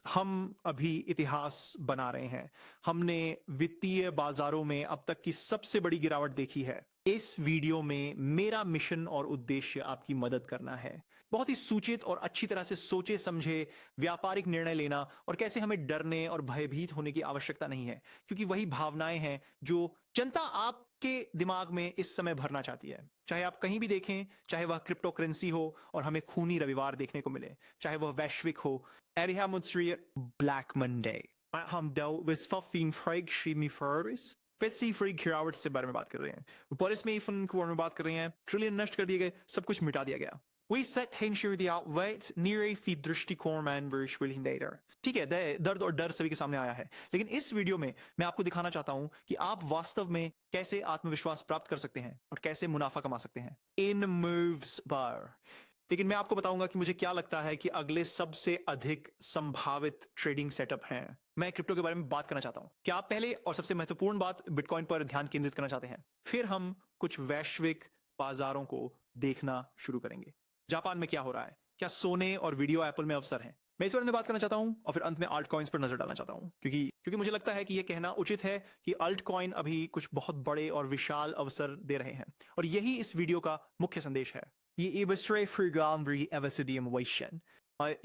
हम अभी इतिहास बना रहे हैं। हमने वित्तीय बाजारों में अब तक की सबसे बड़ी गिरावट देखी है। इस वीडियो में मेरा मिशन और उद्देश्य आपकी मदद करना है। बहुत ही सूचित और अच्छी तरह से सोचे समझे व्यापारिक निर्णय लेना, और कैसे हमें डरने और भयभीत होने की आवश्यकता नहीं है, क्योंकि वही भावनाएं हैं जो जनता आपके दिमाग में इस समय भरना चाहती है। चाहे आप कहीं भी देखें, चाहे वह क्रिप्टो करेंसी हो और हमें खूनी रविवार देखने को मिले, चाहे वह वैश्विक हो। Er haben uns Black Monday. हम विस्फाफिन फ्राइग शीमी फर्स पैसी फ्रीग गिरावट से बारे में बात कर रहे हैं। पुलिस में इफन के बारे में बात कर रहे हैं। ट्रिलियन नष्ट कर दिए गए, सब कुछ मिटा दिया गया। We set tension the outlet near fi दृष्टिकोण man later. ठीक है, दर्द और डर सभी के सामने आया है, लेकिन इस वीडियो में मैं आपको दिखाना चाहता हूं कि आप वास्तव में कैसे आत्मविश्वास प्राप्त कर सकते हैं और कैसे मुनाफा कमा सकते हैं इन मूव्स पर। लेकिन मैं आपको बताऊंगा कि मुझे क्या लगता है कि अगले सबसे अधिक संभावित ट्रेडिंग सेटअप हैं। मैं क्रिप्टो के बारे में बात करना चाहता हूं। क्या आप पहले और सबसे महत्वपूर्ण बात बिटकॉइन पर ध्यान केंद्रित करना चाहते हैं? फिर हम कुछ वैश्विक बाजारों को देखना शुरू करेंगे। जापान में क्या हो रहा है? क्या सोने और वीडियो एप्पल में अवसर है? मैं इस बारे में बात करना चाहता हूं और फिर अंत में अल्ट कॉइन्स पर नजर डालना चाहता हूं, क्योंकि मुझे लगता है कि यह कहना उचित है कि अल्ट कॉइन अभी कुछ बहुत बड़े और विशाल अवसर दे रहे हैं, और यही इस वीडियो का मुख्य संदेश है। ये इबस्ट्रे फ्रीगामरी एवसिडियम वैशन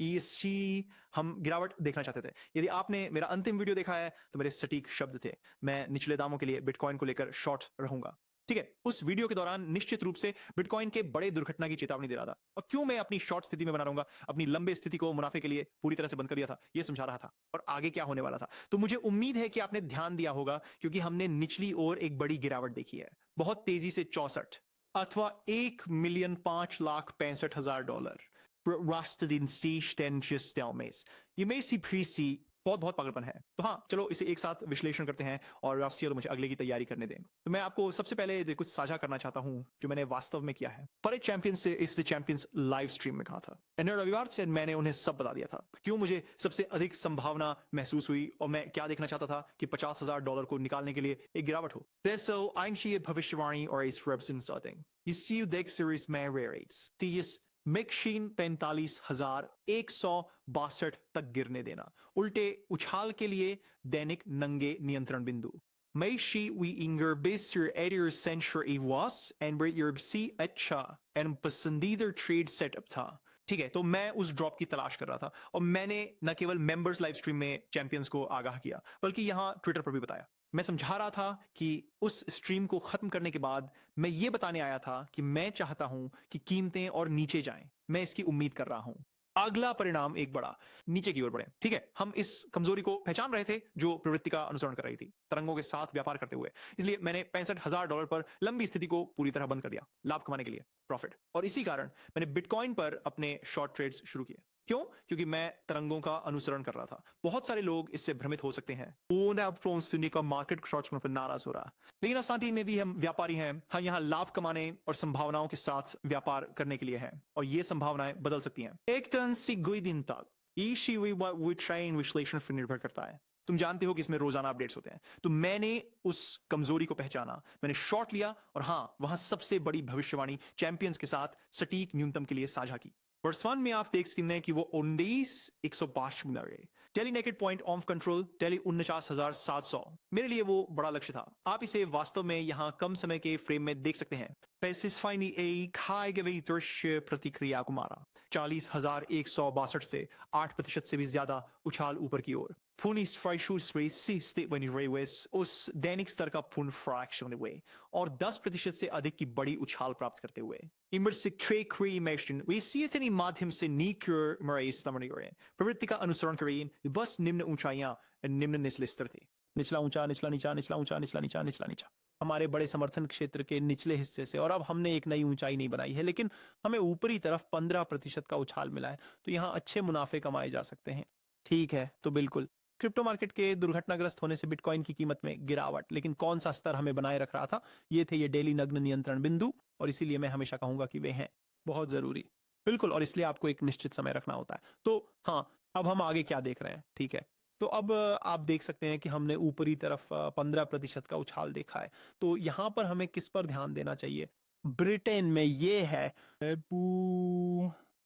इसी हम गिरावट देखना चाहते थे। यदि आपने मेरा अंतिम वीडियो देखा है तो मेरे सटीक शब्द थे। मैं निचले दामों के लिए बिटकॉइन को लेकर शॉर्ट रहूंगा। ठीक है, उस वीडियो के दौरान निश्चित रूप से बिटकॉइन के बड़े दुर्घटना की चेतावनी दे रहा था, और क्यों मैं अपनी शॉर्ट स्थिति में बना रहूंगा, अपनी लंबे स्थिति को मुनाफे के लिए पूरी तरह से बंद कर दिया था, यह समझा रहा था, और आगे क्या होने वाला था। तो मुझे उम्मीद है कि आपने ध्यान दिया होगा, क्योंकि हमने निचली ओर एक बड़ी गिरावट देखी है, बहुत तेजी से 64 अथवा 1,05,65,000 ये मेरी सी बहुत बहुत पागलपन है। तो हाँ, चलो इसे एक साथ विश्लेषण करते हैं, और मुझे अगले की तैयारी करने दें। तो मैं आपको सबसे पहले कुछ साझा करना चाहता हूं जो मैंने वास्तव में किया है। पर चैंपियंस से इस चैंपियंस लाइव स्ट्रीम में कहा था, रविवार से मैंने उन्हें सब बता दिया था क्यों मुझे सबसे अधिक संभावना महसूस हुई, और मैं क्या देखना चाहता था कि $50,000 को निकालने के लिए एक गिरावट हो। भविष्यवाणी और इस मिक्शीन 45,162 तक गिरने देना, उल्टे उछाल के लिए दैनिक नंगे नियंत्रण बिंदु। Meshi we inger bisser edier censure i was and si अच्छा and पसंदीदा ट्रेड सेटअप था। ठीक है, तो मैं उस ड्रॉप की तलाश कर रहा था, और मैंने न केवल मेंबर्स लाइव स्ट्रीम में चैंपियंस को आगाह किया, बल्कि यहां ट्विटर पर भी बताया। मैं समझा रहा था कि उस स्ट्रीम को खत्म करने के बाद मैं ये बताने आया था कि मैं चाहता हूं कि कीमतें और नीचे जाएं। मैं इसकी उम्मीद कर रहा हूं अगला परिणाम एक बड़ा नीचे की ओर बढ़े। ठीक है, हम इस कमजोरी को पहचान रहे थे जो प्रवृत्ति का अनुसरण कर रही थी, तरंगों के साथ व्यापार करते हुए। इसलिए मैंने $65,000 पर लंबी स्थिति को पूरी तरह बंद कर दिया, लाभ कमाने के लिए, प्रॉफिट। और इसी कारण मैंने बिटकॉइन पर अपने शॉर्ट ट्रेड्स शुरू किए। क्यों? क्योंकि मैं तरंगों का अनुसरण कर रहा था। बहुत सारे लोग इससे भ्रमित हो सकते हैं, का मार्केट शॉर्ट्स पर नाराज हो रहा, लेकिन असांती में भी हम व्यापारी हैं। हम यहाँ लाभ कमाने और संभावनाओं के साथ व्यापार करने के लिए हैं, और ये संभावनाएं बदल सकती हैं एक टन से कोई दिन तक। विश्लेषण पर निर्भर करता है। तुम जानते हो कि इसमें रोजाना अपडेट्स होते हैं। तो मैंने उस कमजोरी को पहचाना, मैंने शॉर्ट लिया, और हां, वहां सबसे बड़ी भविष्यवाणी चैंपियंस के साथ सटीक न्यूनतम के लिए साझा की। वर्तमान में आप देख सकते हैं कि वो 19,105 मिला है। टेली नेकेड पॉइंट ऑफ कंट्रोल टेली 49,700 मेरे लिए वो बड़ा लक्ष्य था। आप इसे वास्तव में यहाँ कम समय के फ्रेम में देख सकते हैं। दृश्य प्रतिक्रिया को मारा 40,162 से 8% से भी ज्यादा उछाल ऊपर की ओर। उस दैनिक स्तर का पूर्ण फ्रैक्शन हुए, और 10% से अधिक की बड़ी उछाल प्राप्त करते हुए। माध्यम से प्रवृत्ति का अनुसरण करें, बस निम्न ऊंचाइयां निम्न निचले स्तर थे। निचला ऊंचा, निचला नीचा, निचला ऊंचा, निचला नीचा, निचला नीचा, हमारे बड़े समर्थन क्षेत्र के निचले हिस्से से। और अब हमने एक नई ऊंचाई नहीं बनाई है, लेकिन हमें ऊपरी तरफ 15% का उछाल मिला है, तो यहाँ अच्छे मुनाफे कमाए जा सकते हैं। ठीक है, तो बिल्कुल क्रिप्टो मार्केट के दुर्घटनाग्रस्त होने से बिटकॉइन की कीमत में गिरावट, लेकिन कौन सा स्तर हमें बनाए रख रहा था? ये थे ये डेली नग्न नियंत्रण बिंदु, और इसीलिए मैं हमेशा कहूंगा कि वे हैं बहुत जरूरी। बिल्कुल, और इसलिए आपको एक निश्चित समय रखना होता है। तो हाँ, अब हम आगे क्या देख रहे हैं? ठीक है, तो अब आप देख सकते हैं कि हमने ऊपरी तरफ 15% का उछाल देखा है। तो यहां पर हमें किस पर ध्यान देना चाहिए? ब्रिटेन में ये है,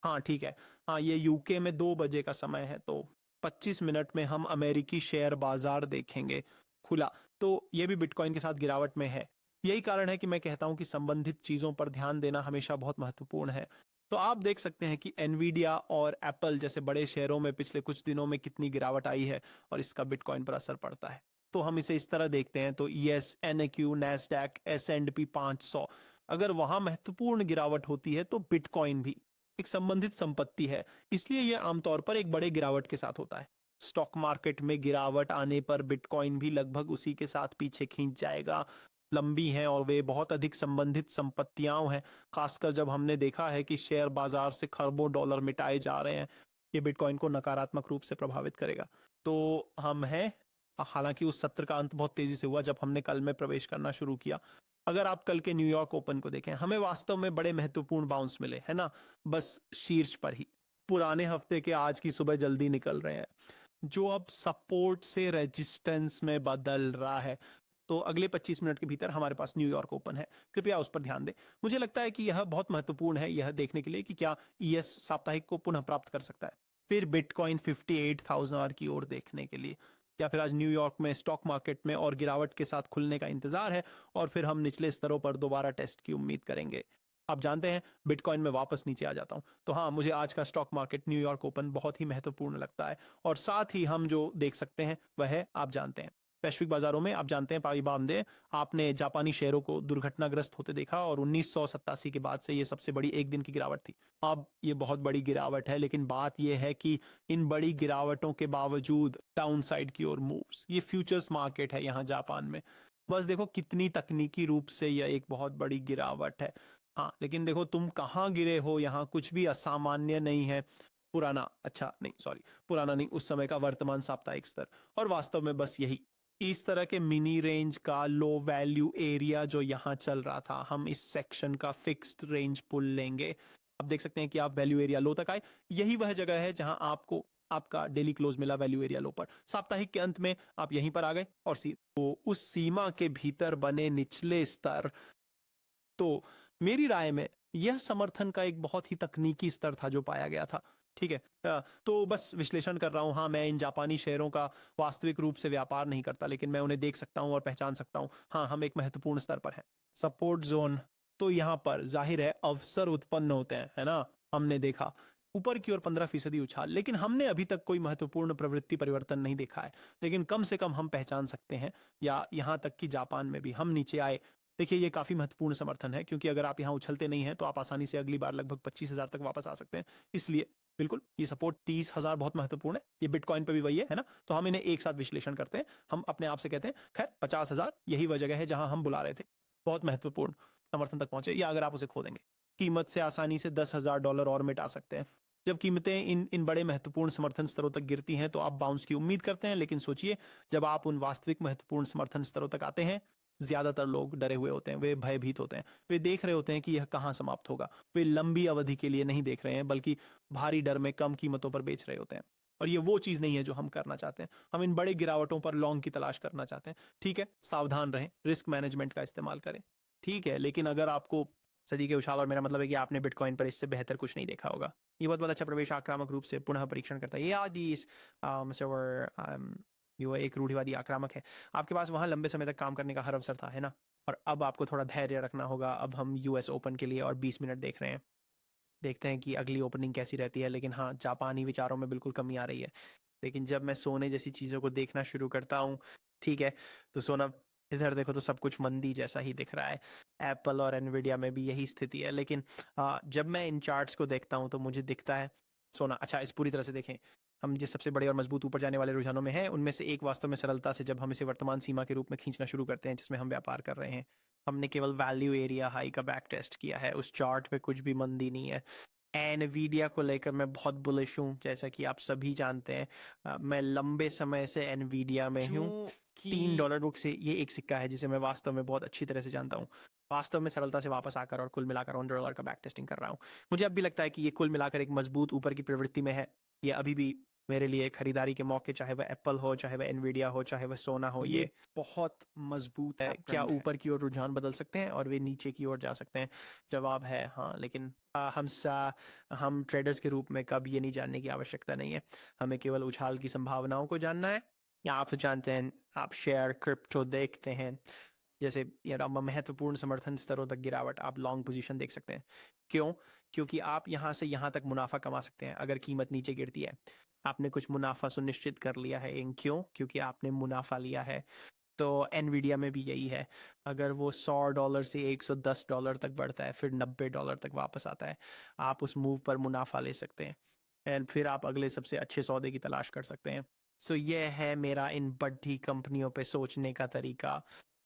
हाँ ठीक है, हाँ, ये यूके में 2 बजे का समय है, तो 25 मिनट में हम अमेरिकी शेयर बाजार देखेंगे खुला। तो ये भी बिटकॉइन के साथ गिरावट में है। यही कारण है कि मैं कहता हूं कि संबंधित चीजों पर ध्यान देना हमेशा बहुत महत्वपूर्ण है। तो आप देख सकते हैं कि एनवीडिया और एप्पल जैसे बड़े शेयरों में पिछले कुछ दिनों में कितनी गिरावट आई है और इसका बिटकॉइन पर असर पड़ता है। तो हम इसे इस तरह देखते हैं, तो यस, एनएक्यू, नैस्डैक, S&P 500, अगर वहां महत्वपूर्ण गिरावट होती है तो बिटकॉइन भी एक संबंधित संपत्ति है, इसलिए यह आमतौर पर एक बड़े गिरावट के साथ होता है। स्टॉक मार्केट में गिरावट आने पर बिटकॉइन भी लगभग उसी के साथ पीछे खींच जाएगा। लंबी हैं और वे बहुत अधिक संबंधित संपत्तियां हैं, खासकर जब हमने देखा है कि शेयर बाजार से खरबों डॉलर मिटाए जा रहे हैं। ये बिटकॉइन को नकारात्मक रूप से प्रभावित करेगा। तो हम हैं, हालांकि उस सत्र का अंत बहुत तेजी से हुआ जब हमने कल में प्रवेश करना शुरू किया। अगर आप कल के न्यूयॉर्क ओपन को देखें, हमें वास्तव में बड़े महत्वपूर्ण बाउंस मिले, है ना, बस शीर्ष पर ही। पुराने हफ्ते के आज की सुबह जल्दी निकल रहे हैं, जो अब सपोर्ट से रेजिस्टेंस में बदल रहा है। तो अगले 25 मिनट के भीतर हमारे पास न्यूयॉर्क ओपन है, कृपया उस पर ध्यान दें। मुझे लगता है कि यह बहुत महत्वपूर्ण है यह देखने के लिए कि क्या ईएस साप्ताहिक को पुनः प्राप्त कर सकता है, फिर बिटकॉइन 58,000 की ओर देखने के लिए, या फिर आज न्यूयॉर्क में स्टॉक मार्केट में और गिरावट के साथ खुलने का इंतजार है और फिर हम निचले स्तरों पर दोबारा टेस्ट की उम्मीद करेंगे। आप जानते हैं, बिटकॉइन में वापस नीचे आ जाता हूं, तो हाँ, मुझे आज का स्टॉक मार्केट न्यूयॉर्क ओपन बहुत ही महत्वपूर्ण लगता है। और साथ ही हम जो देख सकते हैं वह है, आप जानते हैं, वैश्विक बाजारों में आप जानते हैं पाई बामदे, आपने जापानी शेयरों को दुर्घटनाग्रस्त होते देखा और 1987 के बाद से ये सबसे बड़ी एक दिन की गिरावट थी। अब ये बहुत बड़ी गिरावट है, लेकिन बात यह है कि इन बड़ी गिरावटों के बावजूद डाउनसाइड की ओर मूव्स, ये फ्यूचर्स मार्केट है यहाँ जापान में। बस देखो कितनी तकनीकी रूप से यह एक बहुत बड़ी गिरावट है। हाँ, लेकिन देखो तुम कहाँ गिरे हो, यहाँ कुछ भी असामान्य नहीं है। पुराना, अच्छा नहीं, सॉरी, पुराना नहीं, उस समय का वर्तमान साप्ताहिक स्तर। और वास्तव में बस यही, इस तरह के मिनी रेंज का लो वैल्यू एरिया जो यहाँ चल रहा था, हम इस सेक्शन का फिक्स्ड रेंज पुल लेंगे। अब देख सकते हैं कि आप वैल्यू एरिया लो तक आए। यही वह जगह है जहां आपको आपका डेली क्लोज मिला वैल्यू एरिया लो पर। साप्ताहिक के अंत में आप यहीं पर आ गए और तो उस सीमा के भीतर बने निचले स्तर, तो मेरी राय में यह समर्थन का एक बहुत ही तकनीकी स्तर था जो पाया गया था। ठीक है, तो बस विश्लेषण कर रहा हूं। हाँ, मैं इन जापानी शेयरों का वास्तविक रूप से व्यापार नहीं करता, लेकिन मैं उन्हें देख सकता हूं और पहचान सकता हूं। हाँ, हम एक महत्वपूर्ण स्तर पर हैं। सपोर्ट जोन, तो यहाँ पर जाहिर है अवसर उत्पन्न होते हैं, है ना। हमने देखा ऊपर की ओर 15% उछाल, लेकिन हमने अभी तक कोई महत्वपूर्ण प्रवृत्ति परिवर्तन नहीं देखा है। लेकिन कम से कम हम पहचान सकते हैं, या यहाँ तक कि जापान में भी हम नीचे आए। देखिए, ये काफी महत्वपूर्ण समर्थन है, क्योंकि अगर आप यहाँ उछलते नहीं हैं तो आप आसानी से अगली बार लगभग 25,000 तक वापस आ सकते हैं। इसलिए बिल्कुल ये सपोर्ट 30,000 बहुत महत्वपूर्ण है। ये बिटकॉइन पे भी वही है ना। तो हम इन्हें एक साथ विश्लेषण करते हैं। हम अपने आप से कहते हैं, खैर 50,000 यही वह जगह है जहां हम बुला रहे थे। बहुत महत्वपूर्ण समर्थन तक पहुंचे, या अगर आप उसे खो देंगे, कीमत से आसानी से $10,000 और मिटा सकते हैं। जब कीमतें इन बड़े महत्वपूर्ण समर्थन स्तरों तक गिरती हैं तो आप बाउंस की उम्मीद करते हैं, लेकिन सोचिए, जब आप उन वास्तविक महत्वपूर्ण समर्थन स्तरों तक आते हैं, ज्यादातर लोग डरे हुए होते हैं, वे भयभीत होते हैं, वे देख रहे होते हैं कि यह कहां समाप्त होगा। वे लंबी अवधि के लिए नहीं देख रहे हैं, बल्कि भारी डर में कम कीमतों पर बेच रहे होते हैं। और ये वो चीज नहीं है जो हम करना चाहते हैं। हम इन बड़े गिरावटों पर लॉन्ग की तलाश करना चाहते हैं। ठीक है, सावधान रहें, रिस्क मैनेजमेंट का इस्तेमाल करें। ठीक है, लेकिन अगर आपको सदी के उछाल, और मेरा मतलब है कि आपने बिटकॉइन पर इससे बेहतर कुछ नहीं देखा होगा। ये बहुत बहुत अच्छा प्रवेश आक्रामक रूप से पुनः परीक्षण करता है। ये आदि ये एक रूढ़िवादी आक्रामक है। आपके पास वहां लंबे समय तक काम करने का हर अवसर था, है ना। और अब आपको थोड़ा धैर्य रखना होगा। अब हम यूएस ओपन के लिए और 20 मिनट देख रहे हैं। देखते हैं कि अगली ओपनिंग कैसी रहती है। लेकिन हाँ, जापानी विचारों में बिल्कुल कमी आ रही है। लेकिन जब मैं सोने जैसी चीजों को देखना शुरू करता हूँ, ठीक है, तो सोना, इधर देखो तो सब कुछ मंदी जैसा ही दिख रहा है। एप्पल और एनवीडिया में भी यही स्थिति है। लेकिन जब मैं इन चार्ट्स को देखता हूँ तो मुझे दिखता है सोना। अच्छा, इस पूरी तरह से देखें, हम जिस सबसे बड़े और मजबूत ऊपर जाने वाले रुझानों में हैं, उनमें से एक वास्तव में सरलता से जब हम इसे वर्तमान सीमा के रूप में खींचना शुरू करते हैं जिसमें हम व्यापार कर रहे हैं। हमने केवल वैल्यू एरिया हाई का बैक टेस्ट किया है, उस चार्ट पे कुछ भी मंदी नहीं है। एनवीडिया को लेकर मैं बहुत बुलिश हूँ, जैसा कि आप सभी जानते हैं। मैं लंबे समय से एनवीडिया में हूँ। $3 बुक से ये एक सिक्का है जिसे मैं वास्तव में बहुत अच्छी तरह से जानता हूँ। वास्तव में सरलता से वापस आकर और कुल मिलाकर $1 का बैक टेस्टिंग कर रहा हूँ। मुझे अब भी लगता है कि ये कुल मिलाकर एक मजबूत ऊपर की प्रवृत्ति में है। ये अभी भी मेरे लिए खरीदारी के मौके, चाहे वह एप्पल हो, चाहे वह एनवीडिया हो, चाहे वह सोना हो, ये बहुत मजबूत क्या trend है। ऊपर की ओर रुझान बदल सकते हैं और वे नीचे की ओर जा सकते हैं? जवाब है हाँ, लेकिन हम ट्रेडर्स के रूप में कब ये नहीं जानने की आवश्यकता नहीं है। हमें केवल उछाल की संभावनाओं को जानना है। या आप जानते हैं, आप शेयर क्रिप्टो देखते हैं, जैसे महत्वपूर्ण समर्थन स्तरों तक गिरावट, आप लॉन्ग पोजीशन देख सकते हैं। क्यों? क्योंकि आप यहाँ से यहाँ तक मुनाफा कमा सकते हैं अगर कीमत नीचे गिरती है। आपने कुछ मुनाफा सुनिश्चित कर लिया है। क्यों? क्योंकि आपने मुनाफा लिया है। तो एनवीडिया में भी यही है। अगर वो $100 से $110 तक बढ़ता है, फिर $90 तक वापस आता है, आप उस मूव पर मुनाफा ले सकते हैं एंड फिर आप अगले सबसे अच्छे सौदे की तलाश कर सकते हैं। सो ये है मेरा इन बढ़ती कंपनियों पे सोचने का तरीका,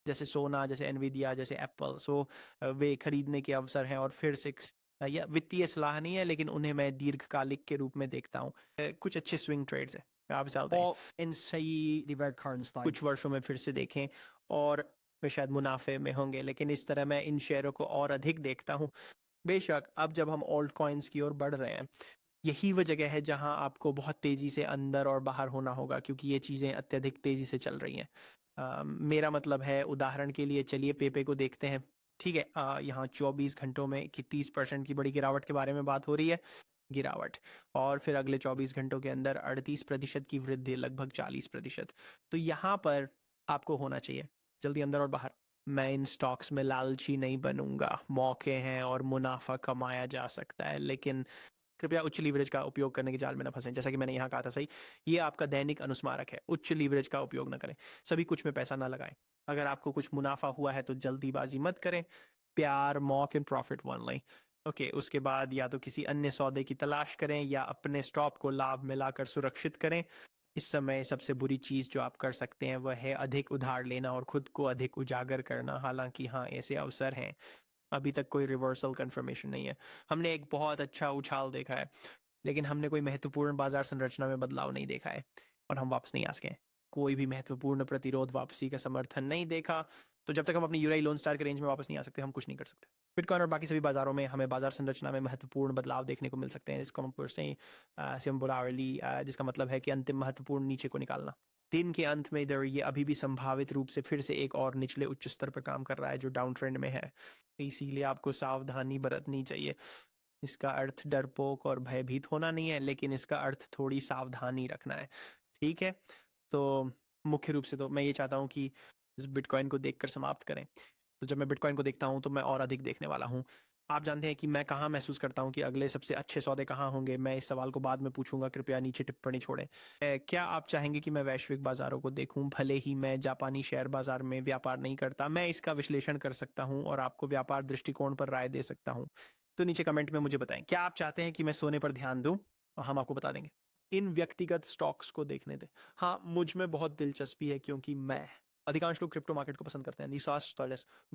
जैसे सोना, जैसे एनवीडिया, जैसे एप्पल। वे खरीदने के अवसर हैं और फिर से या वित्तीय सलाह नहीं है, लेकिन उन्हें मैं दीर्घकालिक के रूप में देखता हूँ। कुछ अच्छे स्विंग ट्रेड्स हैं, आप चाहते हैं En säg i världskörnsteg. कुछ वर्षों में फिर से देखें और वे शायद मुनाफे में होंगे, लेकिन इस तरह मैं इन शेयरों को और अधिक देखता हूँ। बेशक अब जब हम ऑल्ट कॉइन्स की ओर बढ़ रहे हैं, यही वो जगह है जहां आपको बहुत तेजी से अंदर और बाहर होना होगा, क्योंकि ये चीजें अत्यधिक तेजी से चल रही हैं। मेरा मतलब है, उदाहरण के लिए चलिए पेपे को देखते हैं। ठीक है, यहाँ 24 घंटों में 30% की बड़ी गिरावट के बारे में बात हो रही है। गिरावट, और फिर अगले 24 घंटों के अंदर 38% की वृद्धि, लगभग 40%। तो यहाँ पर आपको होना चाहिए जल्दी अंदर और बाहर। मैं इन स्टॉक्स में लालची नहीं बनूंगा। मौके हैं और मुनाफा कमाया जा सकता है, लेकिन कृपया उच्च लीवरेज का उपयोग करने के जाल में न फंसें। जैसा कि मैंने यहाँ कहा था, सही, ये आपका दैनिक अनुस्मारक है। उच्च लीवरेज का उपयोग न करें, सभी कुछ में पैसा ना लगाएं। अगर आपको कुछ मुनाफा हुआ है तो जल्दीबाजी मत करें। प्यार, mock and profit only. Okay, उसके बाद या तो किसी अन्य सौदे की तलाश करें या अपने स्टॉप को लाभ मिलाकर सुरक्षित करें। इस समय सबसे बुरी चीज जो आप कर सकते हैं वह है अधिक उधार लेना और खुद को अधिक उजागर करना। हालांकि हाँ, ऐसे अवसर हैं, अभी तक कोई रिवर्सल कंफर्मेशन नहीं है। हमने एक बहुत अच्छा उछाल देखा है, लेकिन हमने कोई महत्वपूर्ण बाजार संरचना में बदलाव नहीं देखा है और हम वापस नहीं आ सके। कोई भी महत्वपूर्ण प्रतिरोध वापसी का समर्थन नहीं देखा। तो जब तक हम अपनी यूराई लोन स्टार के रेंज में वापस नहीं आ सकते, हम कुछ नहीं कर सकते। बिटकॉइन और बाकी सभी बाजारों में हमें बाजार संरचना में महत्वपूर्ण बदलाव देखने को मिल सकते हैं, जिसको हम बोलते हैं सिम्बोलावली, जिसका मतलब है कि अंतिम महत्वपूर्ण नीचे को निकालना। दिन के अंत में इधर ये अभी भी संभावित रूप से फिर से एक और निचले उच्च स्तर पर काम कर रहा है जो डाउन ट्रेंड में है। इसीलिए आपको सावधानी बरतनी चाहिए। इसका अर्थ डरपोक और भयभीत होना नहीं है, लेकिन इसका अर्थ थोड़ी सावधानी रखना है। ठीक है, तो मुख्य रूप से तो मैं ये चाहता हूँ कि इस बिटकॉइन को देखकर समाप्त करें। तो जब मैं बिटकॉइन को देखता हूँ तो मैं और अधिक देखने वाला हूँ। आप जानते हैं कि मैं कहाँ महसूस करता हूँ कि अगले सबसे अच्छे सौदे कहाँ होंगे। मैं इस सवाल को बाद में पूछूंगा, कृपया नीचे टिप्पणी छोड़ें। क्या आप चाहेंगे कि मैं वैश्विक बाजारों को देखूं? भले ही मैं जापानी शेयर बाजार में व्यापार नहीं करता, मैं इसका विश्लेषण कर सकता हूं और आपको व्यापार दृष्टिकोण पर राय दे सकता हूं। तो नीचे कमेंट में मुझे बताएं, क्या आप चाहते हैं कि मैं सोने पर ध्यान दूं? और हम आपको बता देंगे। इन व्यक्तिगत स्टॉक्स को देखने दें। हाँ, मुझ में बहुत दिलचस्पी है, क्योंकि अधिकांश लोग क्रिप्टो मार्केट को पसंद करते हैं। ये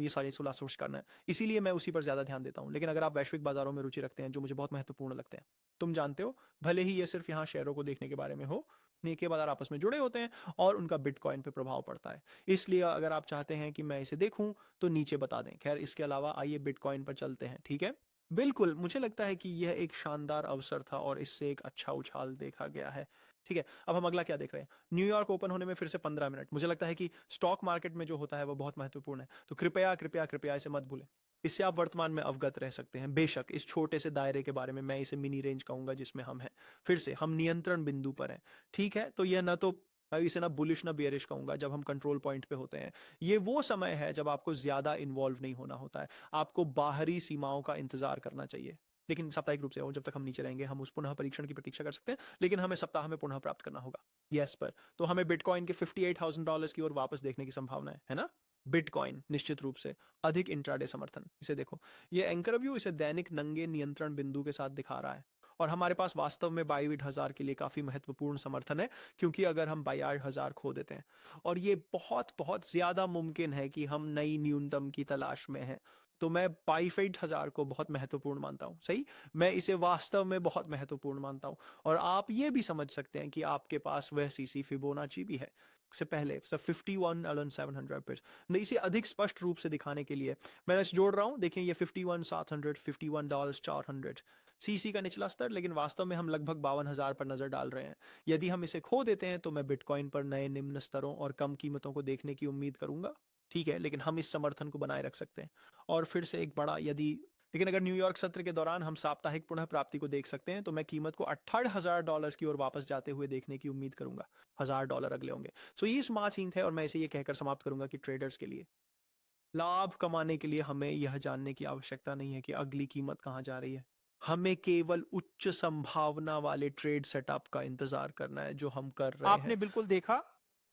सारे सोलह सोर्स करना है, इसीलिए मैं उसी पर ज्यादा ध्यान देता हूँ। लेकिन अगर आप वैश्विक बाजारों में रुचि रखते हैं, जो मुझे बहुत महत्वपूर्ण लगते हैं, तुम जानते हो, भले ही ये सिर्फ यहाँ शेयरों को देखने के बारे में हो, के बाजार आपस में जुड़े होते हैं और उनका बिटकॉइन पे प्रभाव पड़ता है। इसलिए अगर आप चाहते हैं कि मैं इसे देखूं तो नीचे बता दें। खैर, इसके अलावा आइए बिटकॉइन पर चलते हैं। ठीक है, बिल्कुल, मुझे लगता है कि यह एक शानदार अवसर था और इससे एक अच्छा उछाल देखा गया है। ठीक है, अब हम अगला क्या देख रहे हैं? न्यूयॉर्क ओपन होने में फिर से 15 मिनट। मुझे लगता है कि स्टॉक मार्केट में जो होता है वो बहुत महत्वपूर्ण है, तो कृपया कृपया कृपया इसे मत भूलें। इससे आप वर्तमान में अवगत रह सकते हैं। बेशक इस छोटे से दायरे के बारे में मैं इसे मिनी रेंज कहूंगा जिसमें हम हैं। फिर से हम नियंत्रण बिंदु पर हैं। ठीक है, तो यह ना तो मैं इसे ना बुलिश ना बेयरिश कहूंगा। जब हम कंट्रोल पॉइंट पे होते हैं, ये वो समय है जब आपको ज्यादा इन्वॉल्व नहीं होना होता है। आपको बाहरी सीमाओं का इंतजार करना चाहिए, लेकिन साप्ताहिक रूप से, और जब तक हम नीचे रहेंगे हम उस पुनः परीक्षण की प्रतीक्षा कर सकते हैं, लेकिन हमें सप्ताह में पुनः प्राप्त करना होगा। यस, पर तो हमें बिटकॉइन के $58,000 की ओर वापस देखने की संभावना है ना? बिटकॉइन निश्चित रूप से अधिक इंट्राडे समर्थन। इसे देखो, ये एंकर व्यू इसे दैनिक नंगे नियंत्रण बिंदु के साथ दिखा रहा है और हमारे पास वास्तव में 22,000 के लिए काफी महत्वपूर्ण समर्थन है, क्योंकि अगर हम 22,000 खो देते हैं, और ये बहुत बहुत ज्यादा मुमकिन है कि हम नई न्यूनतम की तलाश में हैं, तो मैं 22,000 को बहुत महत्वपूर्ण मानता हूं। सही, मैं इसे वास्तव में बहुत महत्वपूर्ण मानता हूं। और आप ये भी समझ सकते हैं कि आपके पास वह सीसी फिबोनाची भी है से पहले, सब 51,700 पे। नहीं, इसे अधिक स्पष्ट रूप से दिखाने के लिए मैं इसे जोड़ रहा हूं। देखें, ये 51,700, $51,400, सीसी का निचला स्तर, लेकिन वास्तव में हम लगभग 52,000 पर नजर डाल रहे हैं। यदि हम इसे खो देते हैं तो मैं बिटकॉइन पर नए निम्न स्तरों और कम कीमतों को देखने की उम्मीद करूंगा। ठीक है, लेकिन हम इस समर्थन को बनाए रख सकते हैं। और फिर से एक बड़ा यदि लेकिन अगर न्यूयॉर्क सत्र के दौरान हम साप्ताहिक पुनः प्राप्ति को देख सकते हैं तो मैं कीमत को $68,000 की ओर वापस जाते हुए देखने की उम्मीद करूंगा। $1,000 अगले होंगे। सो ये स्मार्ट सीन थे और मैं इसे ये कहकर समाप्त करूंगा कि ट्रेडर्स के लिए लाभ कमाने के लिए हमें यह जानने की आवश्यकता नहीं है कि अगली कीमत कहाँ जा रही है। हमें केवल उच्च संभावना वाले ट्रेड सेटअप का इंतजार करना है जो हम कर रहे हैं। आपने बिल्कुल देखा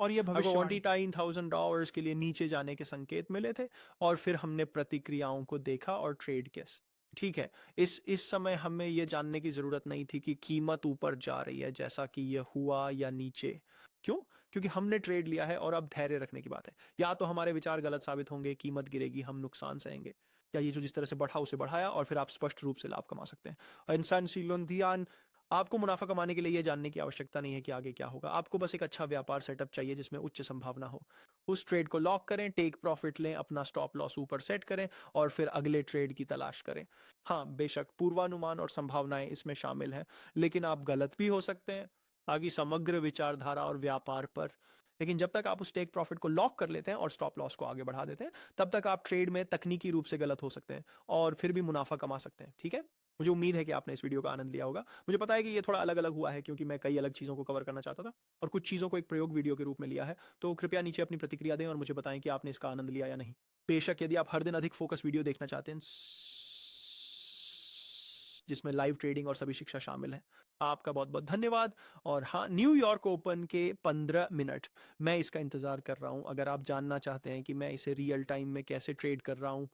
और ये अगर भविष्यवाणी $29,000 के लिए नीचे जाने के संकेत मिले थे और फिर हमने प्रतिक्रियाओं को देखा और ट्रेड किया। ठीक है, इस समय हमें यह जानने की जरूरत नहीं थी कि कीमत ऊपर जा रही है जैसा कि यह हुआ या नीचे। क्यों? क्योंकि हमने ट्रेड लिया है और अब धैर्य रखने की बात है। या तो हमारे विचार गलत साबित होंगे, कीमत गिरेगी, हम नुकसान सहेंगे, या ये जो जिस तरह से बढ़ा उसे बढ़ाया और फिर आप स्पष्ट रूप से लाभ कमा सकते हैं। और इंसान ध्यान, आपको मुनाफा कमाने के लिए यह जानने की आवश्यकता नहीं है कि आगे क्या होगा। आपको बस एक अच्छा व्यापार सेटअप चाहिए जिसमें उच्च संभावना हो। उस ट्रेड को लॉक करें, टेक प्रॉफिट लें, अपना स्टॉप लॉस ऊपर सेट करें और फिर अगले ट्रेड की तलाश करें। हाँ, बेशक पूर्वानुमान और संभावनाएं इसमें शामिल हैं, लेकिन आप गलत भी हो सकते हैं आगे समग्र विचारधारा और व्यापार पर। लेकिन जब तक आप उस टेक प्रॉफिट को लॉक कर लेते हैं और स्टॉप लॉस को आगे बढ़ा देते हैं, तब तक आप ट्रेड में तकनीकी रूप से गलत हो सकते हैं और फिर भी मुनाफा कमा सकते हैं। ठीक है, मुझे उम्मीद है कि आपने इस वीडियो का आनंद लिया होगा। मुझे पता है कि ये थोड़ा अलग अलग हुआ है क्योंकि मैं कई अलग चीज़ों को कवर करना चाहता था और कुछ चीज़ों को एक प्रयोग वीडियो के रूप में लिया है। तो कृपया नीचे अपनी प्रतिक्रिया दें और मुझे बताएं कि आपने इसका आनंद लिया या नहीं। बेशक यदि आप हर दिन अधिक फोकस वीडियो देखना चाहते हैं जिसमें लाइव ट्रेडिंग और सभी शिक्षा शामिल है, आपका बहुत बहुत धन्यवाद। और हाँ, न्यूयॉर्क ओपन के 15 मिनट मैं इसका इंतज़ार कर रहा हूँ। अगर आप जानना चाहते हैं कि मैं इसे रियल टाइम में कैसे ट्रेड कर रहा हूँ